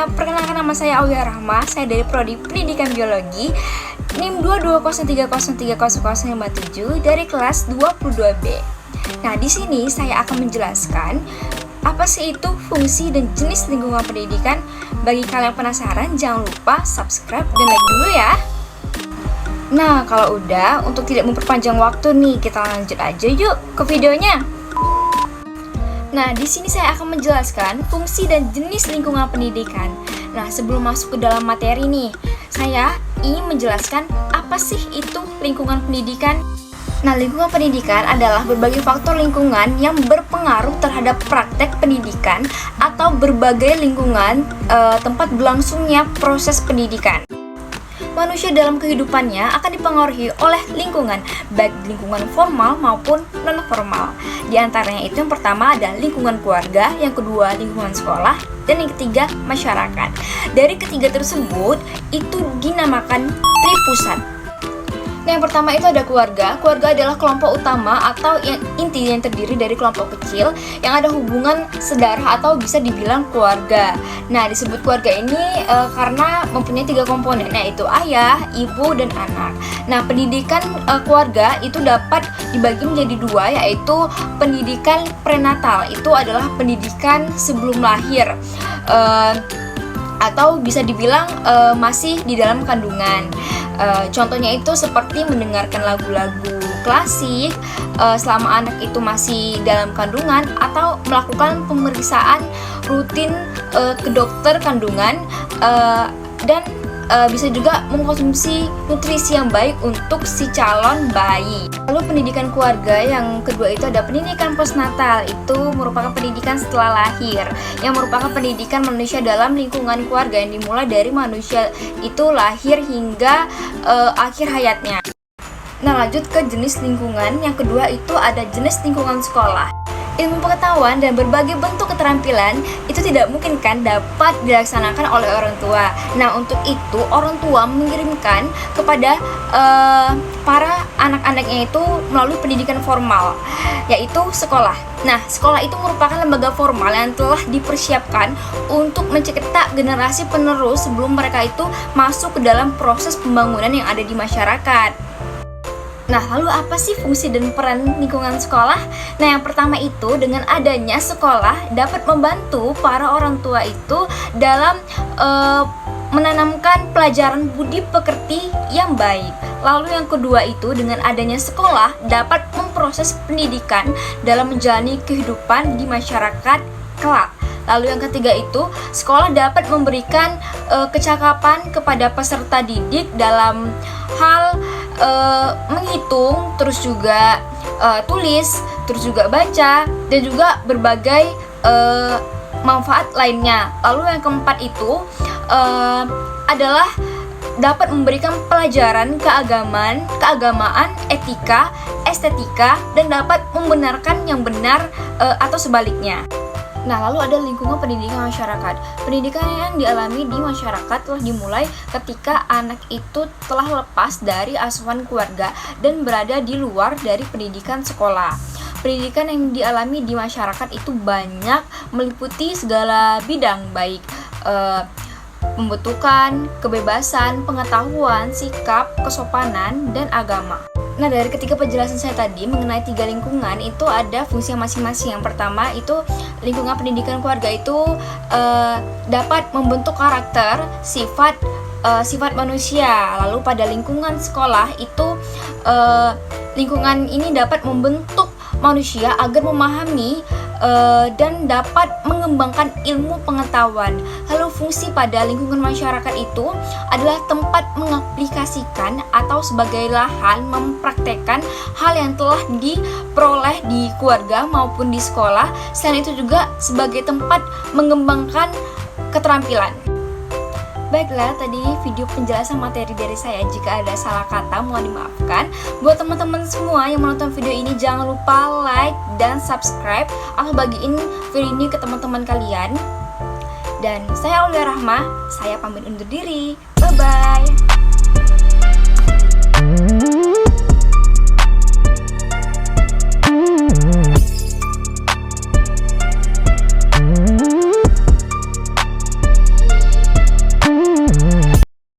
Perkenalkan, nama saya Aulia Rahma. Saya dari Prodi Pendidikan Biologi NIM 22030303057 dari kelas 22B. Nah, di sini saya akan menjelaskan apa sih itu fungsi dan jenis lingkungan pendidikan. Bagi kalian penasaran, jangan lupa subscribe dan like dulu ya. Nah, kalau udah, untuk tidak memperpanjang waktu nih, kita lanjut aja yuk ke videonya. Nah, di sini saya akan menjelaskan fungsi dan jenis lingkungan pendidikan. Nah, sebelum masuk ke dalam materi nih, saya ingin menjelaskan apa sih itu lingkungan pendidikan. Nah, lingkungan pendidikan adalah berbagai faktor lingkungan yang berpengaruh terhadap praktek pendidikan atau berbagai lingkungan tempat berlangsungnya proses pendidikan. Manusia dalam kehidupannya akan dipengaruhi oleh lingkungan, baik lingkungan formal maupun non-formal. Di antaranya itu yang pertama ada lingkungan keluarga, yang kedua lingkungan sekolah, dan yang ketiga masyarakat. Dari ketiga tersebut, itu dinamakan tripusat. Nah, yang pertama itu ada keluarga. Keluarga adalah kelompok utama atau yang inti yang terdiri dari kelompok kecil yang ada hubungan sedarah atau bisa dibilang keluarga. Nah, disebut keluarga ini karena mempunyai tiga komponen, yaitu ayah, ibu, dan anak. Nah, pendidikan keluarga itu dapat dibagi menjadi dua, yaitu pendidikan prenatal. Itu adalah pendidikan sebelum lahir, atau bisa dibilang masih di dalam kandungan. Contohnya itu seperti mendengarkan lagu-lagu klasik selama anak itu masih dalam kandungan, atau melakukan pemeriksaan rutin ke dokter kandungan, dan bisa juga mengkonsumsi nutrisi yang baik untuk si calon bayi. Lalu pendidikan keluarga yang kedua itu ada pendidikan postnatal. Itu merupakan pendidikan setelah lahir, yang merupakan pendidikan manusia dalam lingkungan keluarga yang dimulai dari manusia itu lahir hingga akhir hayatnya. Nah, lanjut ke jenis lingkungan. Yang kedua itu ada jenis lingkungan sekolah. Ilmu pengetahuan dan berbagai bentuk keterampilan itu tidak mungkin kan dapat dilaksanakan oleh orang tua. Nah, untuk itu orang tua mengirimkan kepada para anak-anaknya itu melalui pendidikan formal, yaitu sekolah. Nah, sekolah itu merupakan lembaga formal yang telah dipersiapkan untuk mencetak generasi penerus sebelum mereka itu masuk ke dalam proses pembangunan yang ada di masyarakat. Nah, lalu apa sih fungsi dan peran lingkungan sekolah? Nah, yang pertama itu dengan adanya sekolah dapat membantu para orang tua itu dalam menanamkan pelajaran budi pekerti yang baik. Lalu yang kedua itu dengan adanya sekolah dapat memproses pendidikan dalam menjalani kehidupan di masyarakat kelak. Lalu yang ketiga itu sekolah dapat memberikan kecakapan kepada peserta didik dalam hal menghitung, terus juga tulis, terus juga baca, dan juga berbagai manfaat lainnya. Lalu yang keempat itu adalah dapat memberikan pelajaran keagamaan, etika, estetika, dan dapat membenarkan yang benar atau sebaliknya. Nah, lalu ada lingkungan pendidikan masyarakat. Pendidikan yang dialami di masyarakat telah dimulai ketika anak itu telah lepas dari asuhan keluarga dan berada di luar dari pendidikan sekolah. Pendidikan yang dialami di masyarakat itu banyak meliputi segala bidang, baik pembentukan, kebebasan, pengetahuan, sikap, kesopanan, dan agama. Nah, dari ketiga penjelasan saya tadi mengenai tiga lingkungan itu ada fungsi masing-masing. Yang pertama itu lingkungan pendidikan keluarga itu dapat membentuk karakter, sifat manusia. Lalu pada lingkungan sekolah itu lingkungan ini dapat membentuk manusia agar memahami dan dapat mengembangkan ilmu pengetahuan. Lalu fungsi pada lingkungan masyarakat itu adalah tempat mengaplikasikan atau sebagai lahan mempraktekkan hal yang telah diperoleh di keluarga maupun di sekolah. Selain itu juga sebagai tempat mengembangkan keterampilan. Baiklah, tadi video penjelasan materi dari saya. Jika ada salah kata, mohon dimaafkan. Buat teman-teman semua yang menonton video ini, jangan lupa like dan subscribe, atau bagiin video ini ke teman-teman kalian. Dan saya Aulia Rahma, saya pamit undur diri. Bye-bye.